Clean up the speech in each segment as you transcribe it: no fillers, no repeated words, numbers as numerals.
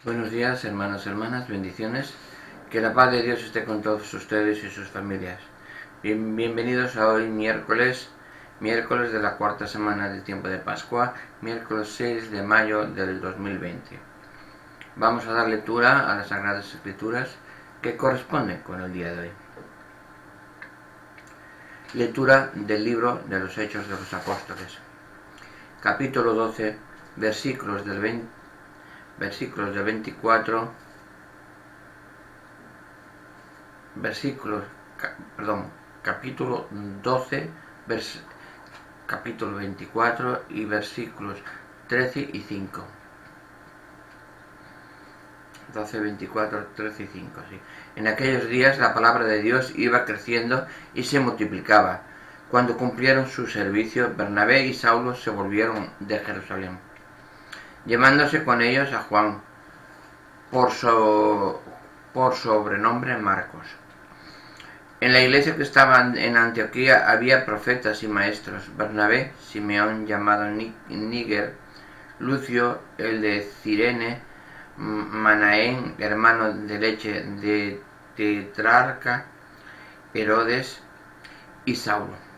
Buenos días, hermanos y hermanas, bendiciones. Que la paz de Dios esté con todos ustedes y sus familias. Bienvenidos a hoy miércoles de la cuarta semana del tiempo de Pascua, miércoles 6 de mayo del 2020. Vamos a dar lectura a las Sagradas Escrituras que corresponden con el día de hoy. Lectura del libro de los Hechos de los Apóstoles. Capítulo 12, versículos del 24, capítulo 12, capítulo 24 y versículos 13 y 5. 12, 24, 13 y 5, sí. En aquellos días la palabra de Dios iba creciendo y se multiplicaba. Cuando cumplieron su servicio, Bernabé y Saulo se volvieron de Jerusalén, llevándose con ellos a Juan, por sobrenombre Marcos. En la iglesia que estaba en Antioquía había profetas y maestros: Bernabé, Simeón llamado Níger, Lucio el de Cirene, Manaén, hermano de leche de tetrarca Herodes, y Saulo.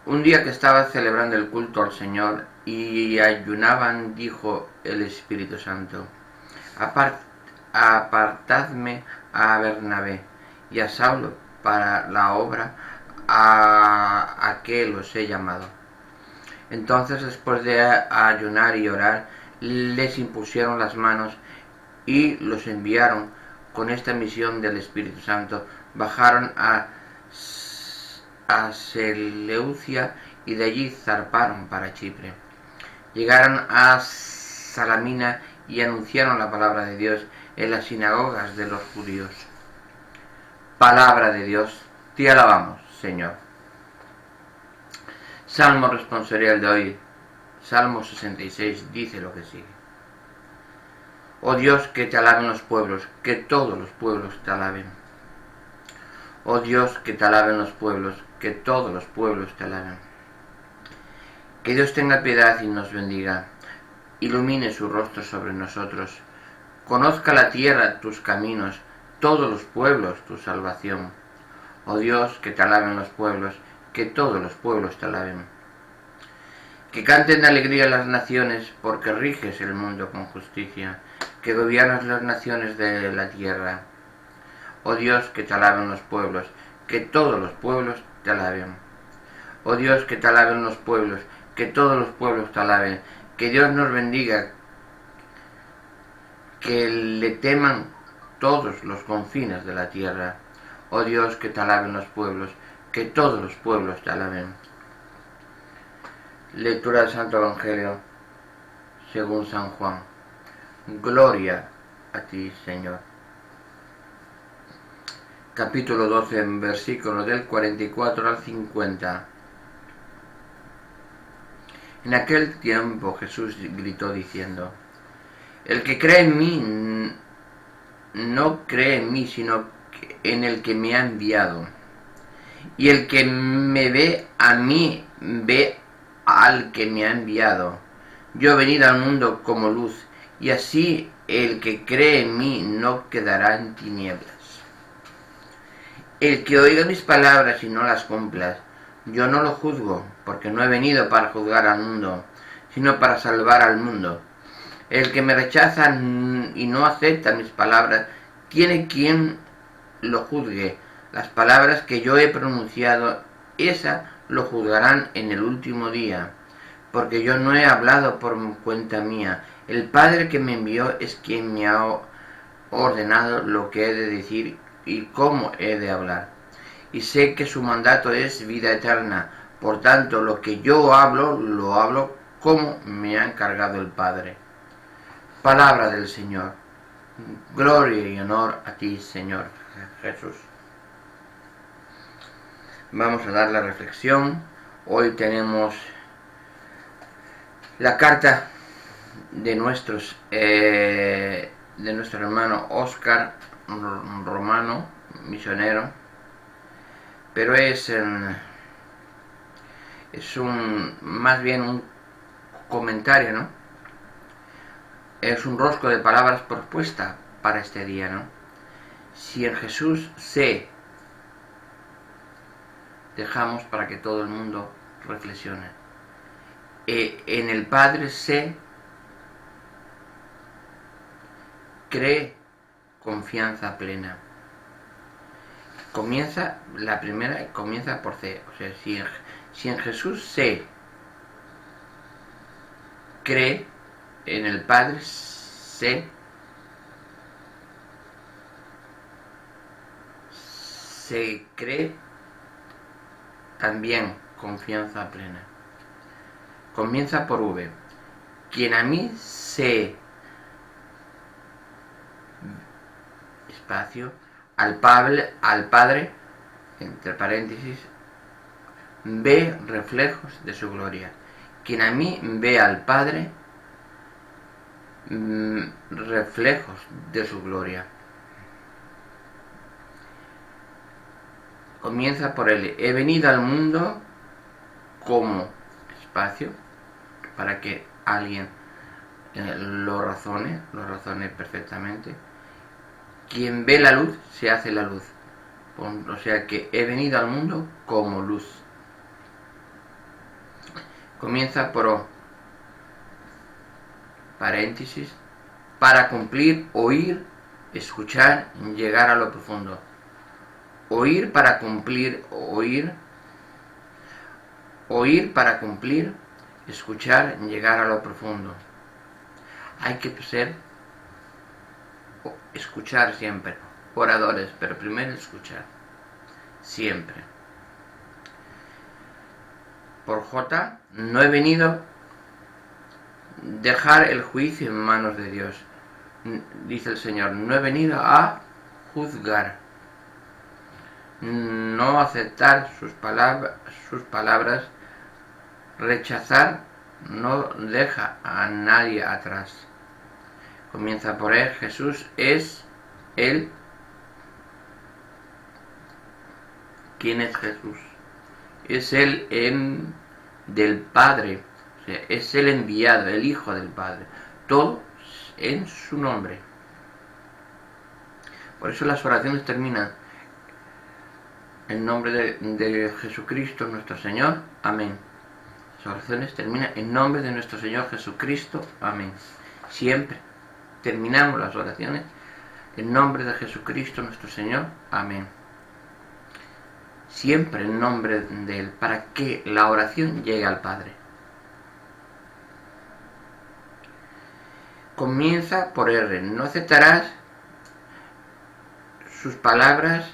Un día que estaba celebrando el culto al Señor y ayunaban, dijo el Espíritu Santo: apartadme a Bernabé y a Saulo para la obra a que los he llamado. Entonces, después de ayunar y orar, les impusieron las manos y los enviaron. Con esta misión del Espíritu Santo bajaron a Seleucia y de allí zarparon para Chipre. Llegaron a Salamina y anunciaron la palabra de Dios en las sinagogas de los judíos. Palabra de Dios, te alabamos, Señor. Salmo responsorial de hoy, Salmo 66, dice lo que sigue. Oh Dios, que te alaben los pueblos, que todos los pueblos te alaben. Oh Dios, que te alaben los pueblos, que todos los pueblos te alaben. Que Dios tenga piedad y nos bendiga, ilumine su rostro sobre nosotros. Conozca la tierra tus caminos, todos los pueblos tu salvación. Oh Dios, que te alaben los pueblos, que todos los pueblos te alaben. Que canten de alegría las naciones, porque riges el mundo con justicia, que gobiernas las naciones de la tierra. Oh Dios, que te alaben los pueblos, que todos los pueblos te alaben. Oh Dios, que te alaben los pueblos, que todos los pueblos te alaben. Que Dios nos bendiga, que le teman todos los confines de la tierra. Oh Dios, que te alaben los pueblos, que todos los pueblos te alaben. Lectura del Santo Evangelio según San Juan. Gloria a ti, Señor. Capítulo 12, versículos del 44 al 50. En aquel tiempo Jesús gritó diciendo: el que cree en mí no cree en mí, sino en el que me ha enviado. Y el que me ve a mí, ve al que me ha enviado. Yo he venido al mundo como luz, y así el que cree en mí no quedará en tinieblas. El que oiga mis palabras y no las cumpla, yo no lo juzgo, porque no he venido para juzgar al mundo, sino para salvar al mundo. El que me rechaza y no acepta mis palabras, tiene quien lo juzgue. Las palabras que yo he pronunciado, esas lo juzgarán en el último día, porque yo no he hablado por cuenta mía. El Padre que me envió es quien me ha ordenado lo que he de decir y cómo he de hablar. Y sé que su mandato es vida eterna. Por tanto, lo que yo hablo, lo hablo como me ha encargado el Padre. Palabra del Señor. Gloria y honor a ti, Señor Jesús. Vamos a dar la reflexión. Hoy tenemos la carta de nuestro hermano Óscar Romano, misionero, pero es más bien un comentario, ¿no?, es un rosco de palabras propuesta para este día, ¿no? Si en Jesús sé, dejamos para que todo el mundo reflexione. En el Padre sé, cree, confianza plena. Comienza, la primera comienza por C. O sea, si en Jesús sé, cree, en el Padre sé, se cree también confianza plena. Comienza por V. Quien a mí se espacio al Padre, entre paréntesis, ve reflejos de su gloria. Quien a mí ve al Padre, reflejos de su gloria. Comienza por L. He venido al mundo como espacio, para que alguien lo razone perfectamente. Quien ve la luz, se hace la luz. O sea que he venido al mundo como luz. Comienza por O. Paréntesis. Para cumplir, oír, escuchar, llegar a lo profundo. Oír para cumplir, oír para cumplir, escuchar, llegar a lo profundo. Hay que escuchar siempre, oradores, pero primero escuchar, siempre. Por J, no he venido dejar el juicio en manos de Dios. Dice el Señor, no he venido a juzgar, no aceptar sus palabras, rechazar, no deja a nadie atrás. Comienza por él, Jesús es él. ¿Quién es Jesús? Es él del Padre, o sea, es el enviado, el Hijo del Padre. Todo en su nombre. Por eso las oraciones terminan en nombre de Jesucristo nuestro Señor. Amén. Las oraciones terminan en nombre de nuestro Señor Jesucristo. Amén. Siempre terminamos las oraciones en nombre de Jesucristo nuestro Señor. Amén. Siempre en nombre de Él, para que la oración llegue al Padre. Comienza por R. No aceptarás sus palabras,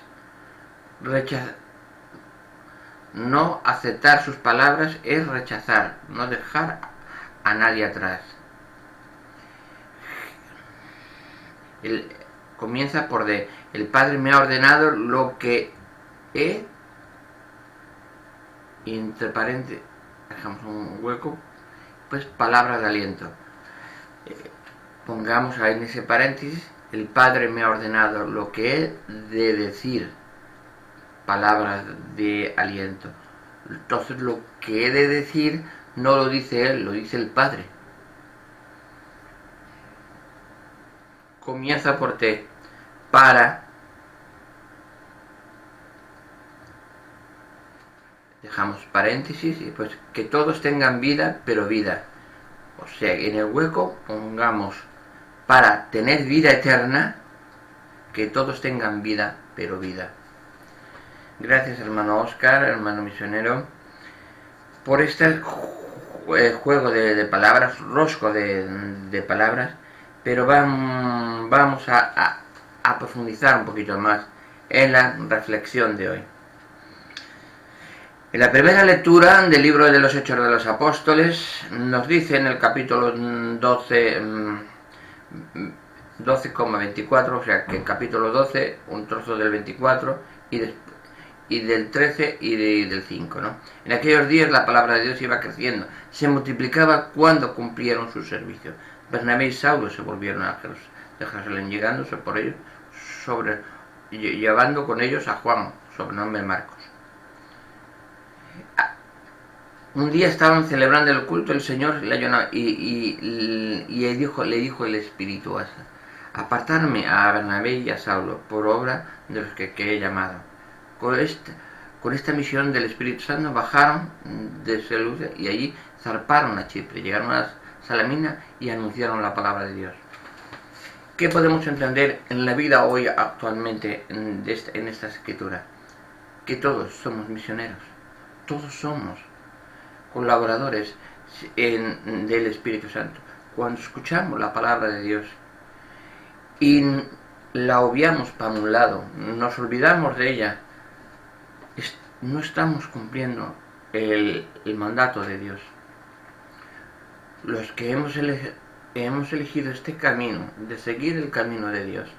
no aceptar sus palabras es rechazar, no dejar a nadie atrás. Comienza por D. El Padre me ha ordenado lo que he, entre paréntesis, dejamos un hueco, pues palabra de aliento. Pongamos ahí en ese paréntesis, el Padre me ha ordenado lo que he de decir, palabras de aliento. Entonces lo que he de decir no lo dice Él, lo dice el Padre. Comienza por T. Para, dejamos paréntesis y pues que todos tengan vida, pero vida. O sea, en el hueco pongamos para tener vida eterna, que todos tengan vida, pero vida. Gracias, hermano Oscar, hermano misionero, por este juego de palabras, rosco de palabras, pero vamos a profundizar un poquito más en la reflexión de hoy. En la primera lectura del libro de los Hechos de los Apóstoles nos dice en el capítulo 12,24, o sea que el capítulo 12, un trozo del 24 y del 13 y del 5, ¿no? En aquellos días la palabra de Dios iba creciendo, se multiplicaba cuando cumplieron su servicio. Bernabé y Saulo se volvieron a Jerusalén, llegándose por ellos, llevando con ellos a Juan, sobrenombre Marcos. Un día estaban celebrando el culto, el Señor le le dijo el Espíritu: apartarme a Bernabé y a Saulo por obra de los que he llamado. Con esta misión del Espíritu Santo bajaron de Seleucia y allí zarparon a Chipre, llegaron a Salamina y anunciaron la palabra de Dios. ¿Qué podemos entender en la vida hoy actualmente en esta escritura? Que todos somos misioneros, todos somos colaboradores del Espíritu Santo. Cuando escuchamos la palabra de Dios y la obviamos para un lado, nos olvidamos de ella, no estamos cumpliendo el mandato de Dios. Los que hemos elegido este camino, de seguir el camino de Dios,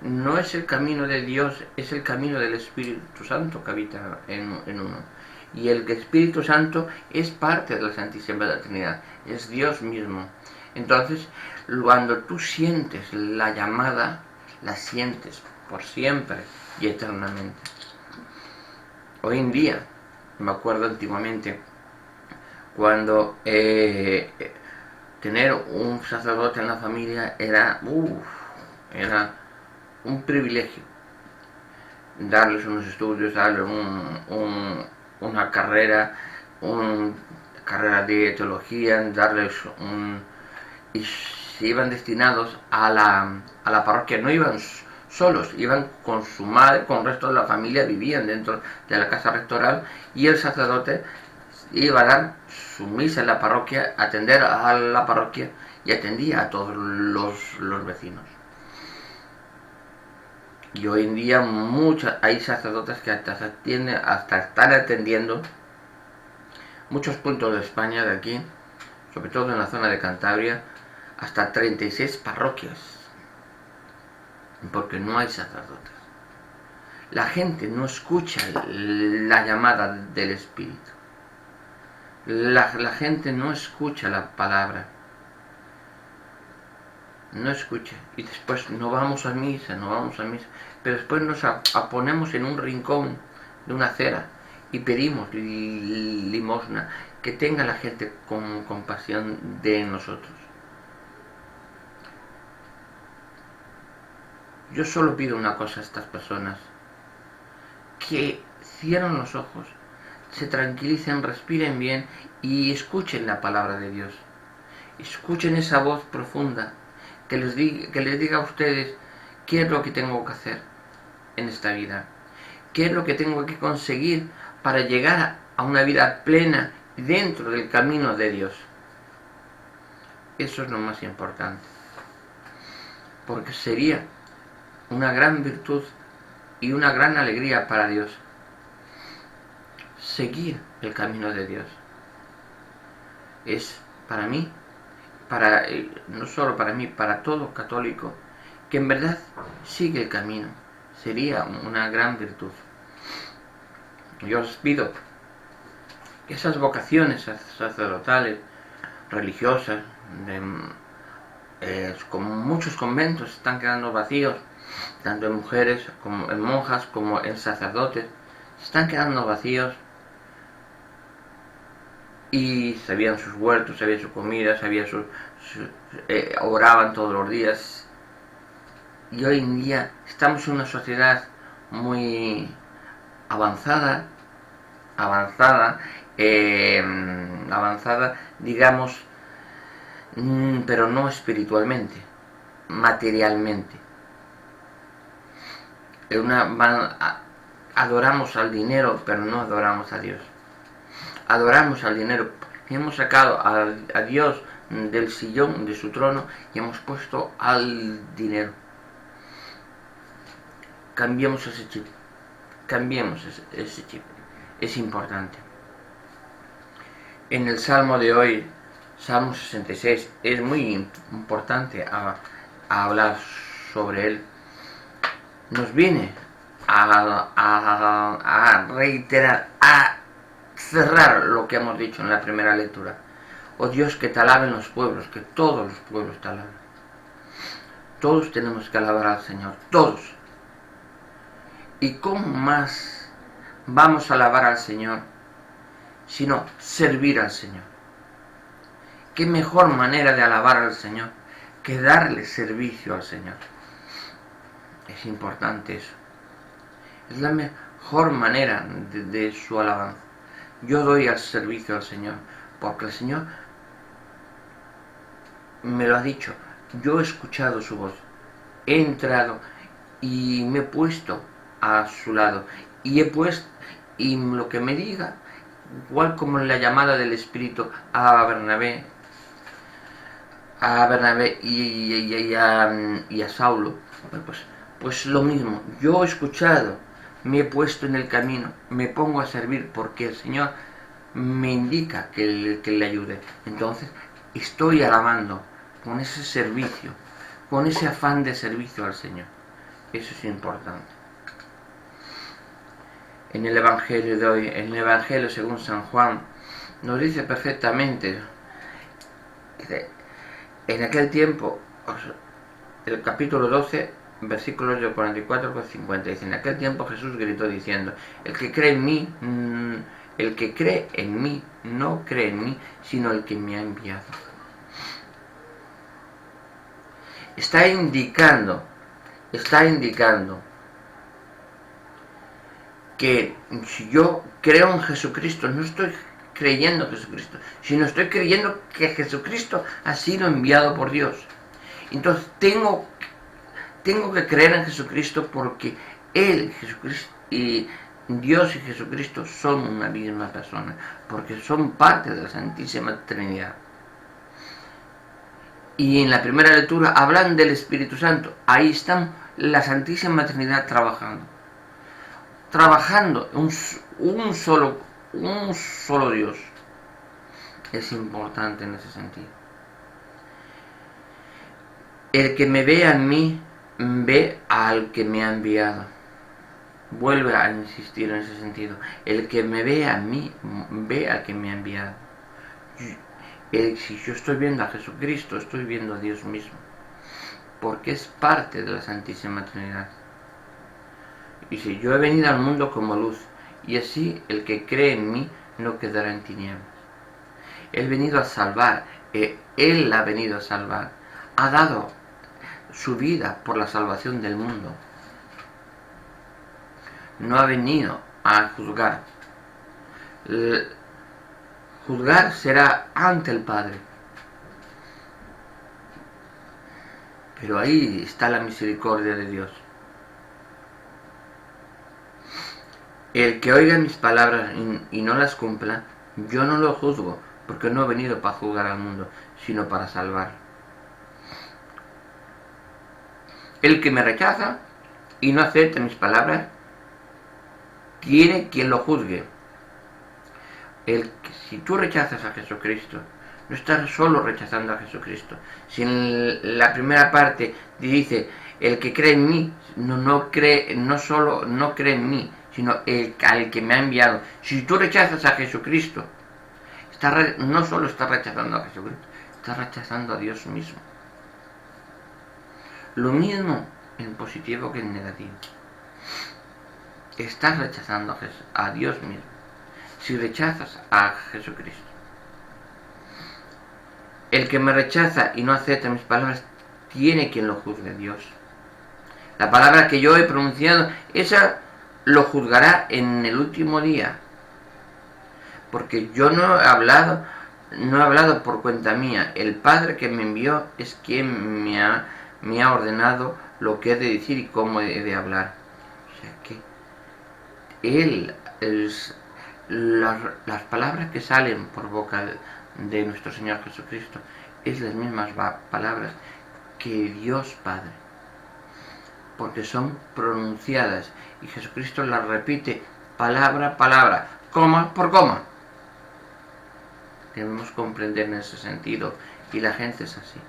no es el camino de Dios, es el camino del Espíritu Santo que habita en uno. Y el Espíritu Santo es parte de la Santísima Trinidad, es Dios mismo. Entonces, cuando tú sientes la llamada, la sientes por siempre y eternamente. Hoy en día, me acuerdo antiguamente, cuando tener un sacerdote en la familia era un privilegio. Darles unos estudios, darles una carrera de teología, y se iban destinados a la parroquia. No iban solos, iban con su madre, con el resto de la familia, vivían dentro de la casa rectoral, y el sacerdote iba a dar su misa en la parroquia, atender a la parroquia, y atendía a todos los vecinos. Y hoy en día hay sacerdotes que hasta están atendiendo muchos puntos de España, de aquí, sobre todo en la zona de Cantabria, hasta 36 parroquias, porque no hay sacerdotes. La gente no escucha la llamada del Espíritu. La gente no escucha la palabra. No escucha. Y después no vamos a misa. Pero después nos ponemos en un rincón de una acera y pedimos limosna. Que tenga la gente compasión de nosotros. Yo solo pido una cosa a estas personas: que cierren los ojos, se tranquilicen, respiren bien y escuchen la palabra de Dios. Escuchen esa voz profunda que les diga a ustedes qué es lo que tengo que hacer en esta vida, qué es lo que tengo que conseguir para llegar a una vida plena dentro del camino de Dios. Eso es lo más importante, porque sería una gran virtud y una gran alegría para Dios seguir el camino de Dios. Es para mí, no solo para mí, para todo católico que en verdad sigue el camino, sería una gran virtud. Yo os pido que esas vocaciones sacerdotales, religiosas, como muchos conventos están quedando vacíos, tanto en mujeres como en monjas como en sacerdotes, están quedando vacíos, y sabían sus huertos, sabían su comida, oraban todos los días. Y hoy en día estamos en una sociedad muy avanzada, digamos, pero no espiritualmente, materialmente. Adoramos al dinero, pero no adoramos a Dios. Adoramos al dinero. Hemos sacado a Dios del sillón de su trono y hemos puesto al dinero. Cambiemos ese chip. Es importante. En el Salmo de hoy, Salmo 66, es muy importante a hablar sobre él. Nos viene a reiterar, a cerrar lo que hemos dicho en la primera lectura. Oh Dios, que te alaben los pueblos, que todos los pueblos te alaben. Todos tenemos que alabar al Señor, todos. ¿Y cómo más vamos a alabar al Señor sino servir al Señor. ¿Qué mejor manera de alabar al Señor que darle servicio al Señor? Es importante eso. Es la mejor manera de su alabanza. Yo doy al servicio al Señor, porque el Señor me lo ha dicho. Yo he escuchado su voz, he entrado y me he puesto a su lado y lo que me diga, igual como en la llamada del Espíritu a Bernabé y a Saulo, pues lo mismo. Yo he escuchado, me he puesto en el camino, me pongo a servir porque el Señor me indica que le ayude. Entonces estoy alabando con ese servicio, con ese afán de servicio al Señor. Eso es importante. En el Evangelio de hoy, en el Evangelio según San Juan, nos dice perfectamente, en aquel tiempo, el capítulo 12, versículos de 44 al 50, dice: en aquel tiempo Jesús gritó diciendo: el que cree en mí no cree en mí, sino el que me ha enviado. Está indicando que si yo creo en Jesucristo, no estoy creyendo en Jesucristo, sino estoy creyendo que Jesucristo ha sido enviado por Dios. Entonces tengo que creer en Jesucristo, porque Él, Jesucristo, y Dios y Jesucristo son una misma persona, porque son parte de la Santísima Trinidad. Y en la primera lectura hablan del Espíritu Santo. Ahí está la Santísima Trinidad trabajando un solo Dios. Es importante en ese sentido. El que me ve a mí, ve al que me ha enviado. Vuelve a insistir en ese sentido. El que me ve a mí, ve al que me ha enviado. Si yo estoy viendo a Jesucristo, estoy viendo a Dios mismo, porque es parte de la Santísima Trinidad. Y si yo he venido al mundo como luz, y así el que cree en mí no quedará en tinieblas. Él ha venido a salvar, Él ha venido a salvar, ha dado su vida por la salvación del mundo. No ha venido a juzgar. Juzgar será ante el Padre. Pero ahí está la misericordia de Dios. El que oiga mis palabras y no las cumpla, yo no lo juzgo, porque no he venido para juzgar al mundo, sino para salvar. El que me rechaza y no acepta mis palabras, tiene quien lo juzgue. Si tú rechazas a Jesucristo, no estás solo rechazando a Jesucristo. Si en la primera parte dice: el que cree en mí no cree en mí, sino al que me ha enviado. Si tú rechazas a Jesucristo, no solo estás rechazando a Jesucristo, estás rechazando a Dios mismo. Lo mismo en positivo que en negativo. Estás rechazando a Dios mismo si rechazas a Jesucristo. El que me rechaza y no acepta mis palabras, tiene quien lo juzgue, Dios. La palabra que yo he pronunciado, esa lo juzgará en el último día. Porque yo no he hablado por cuenta mía. El Padre que me envió es quien me ha ordenado lo que he de decir y cómo he de hablar. O sea que Él, las palabras que salen por boca de nuestro Señor Jesucristo, es las mismas palabras que Dios Padre, porque son pronunciadas y Jesucristo las repite palabra a palabra, coma por coma. Debemos comprender en ese sentido, y la gente es así.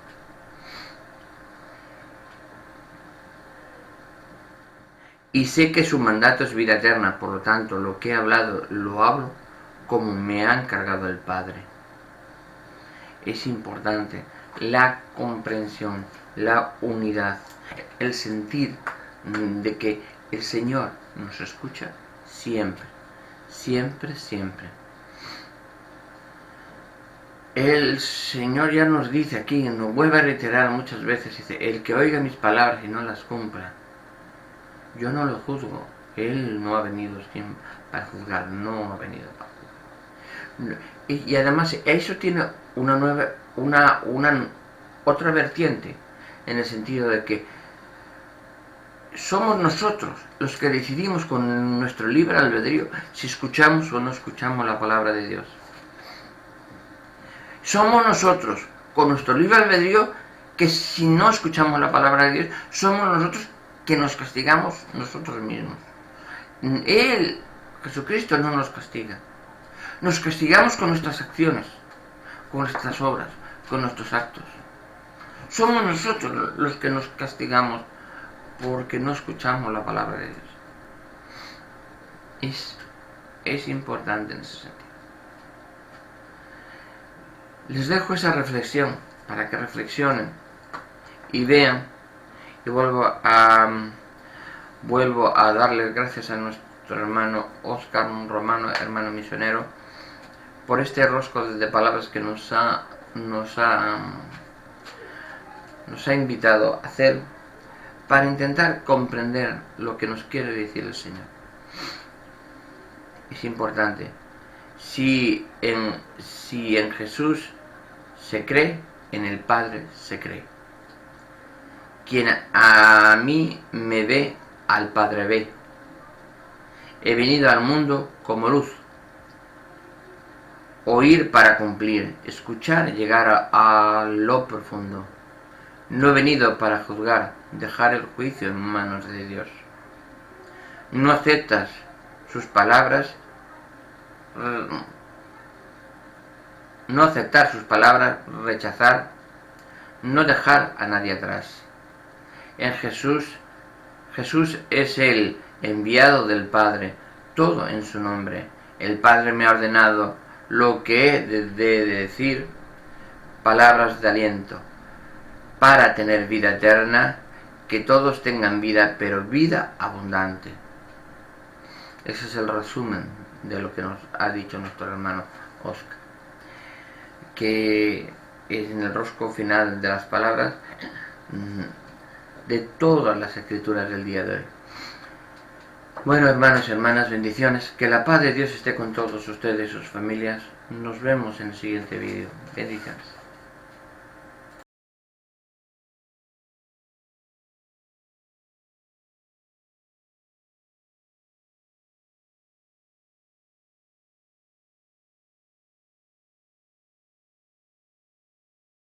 Y sé que su mandato es vida eterna, por lo tanto lo que he hablado lo hablo como me ha encargado el Padre. Es importante la comprensión, la unidad, el sentir de que el Señor nos escucha siempre, siempre, siempre. El Señor ya nos dice aquí, nos vuelve a reiterar muchas veces, dice, el que oiga mis palabras y no las cumpla, yo no lo juzgo. Él no ha venido para juzgar, no ha venido para juzgar. Y además eso tiene otra vertiente, en el sentido de que somos nosotros los que decidimos con nuestro libre albedrío si escuchamos o no escuchamos la palabra de Dios. Somos nosotros, con nuestro libre albedrío, que si no escuchamos la palabra de Dios, somos nosotros que nos castigamos nosotros mismos. Él, Jesucristo, no nos castiga. Nos castigamos con nuestras acciones, con nuestras obras, con nuestros actos. Somos nosotros los que nos castigamos porque no escuchamos la palabra de Dios. Es importante en ese sentido. Les dejo esa reflexión para que reflexionen y vean, y vuelvo a darles gracias a nuestro hermano Óscar, un romano, hermano misionero, por este rosco de palabras que nos ha invitado a hacer para intentar comprender lo que nos quiere decir el Señor. Es importante. Si en Jesús se cree, en el Padre se cree. Quien a mí me ve, al Padre ve. He venido al mundo como luz. Oír para cumplir, escuchar, llegar a lo profundo. No he venido para juzgar, dejar el juicio en manos de Dios. No aceptas sus palabras, no aceptar sus palabras, rechazar, no dejar a nadie atrás. En Jesús es el enviado del Padre, todo en su nombre. El Padre me ha ordenado lo que he de decir, palabras de aliento, para tener vida eterna, que todos tengan vida, pero vida abundante. Ese es el resumen de lo que nos ha dicho nuestro hermano Óscar, que es en el rosco final de las palabras de todas las escrituras del día de hoy. Bueno, hermanos y hermanas, bendiciones, que la paz de Dios esté con todos ustedes y sus familias. Nos vemos en el siguiente vídeo. Bendiciones.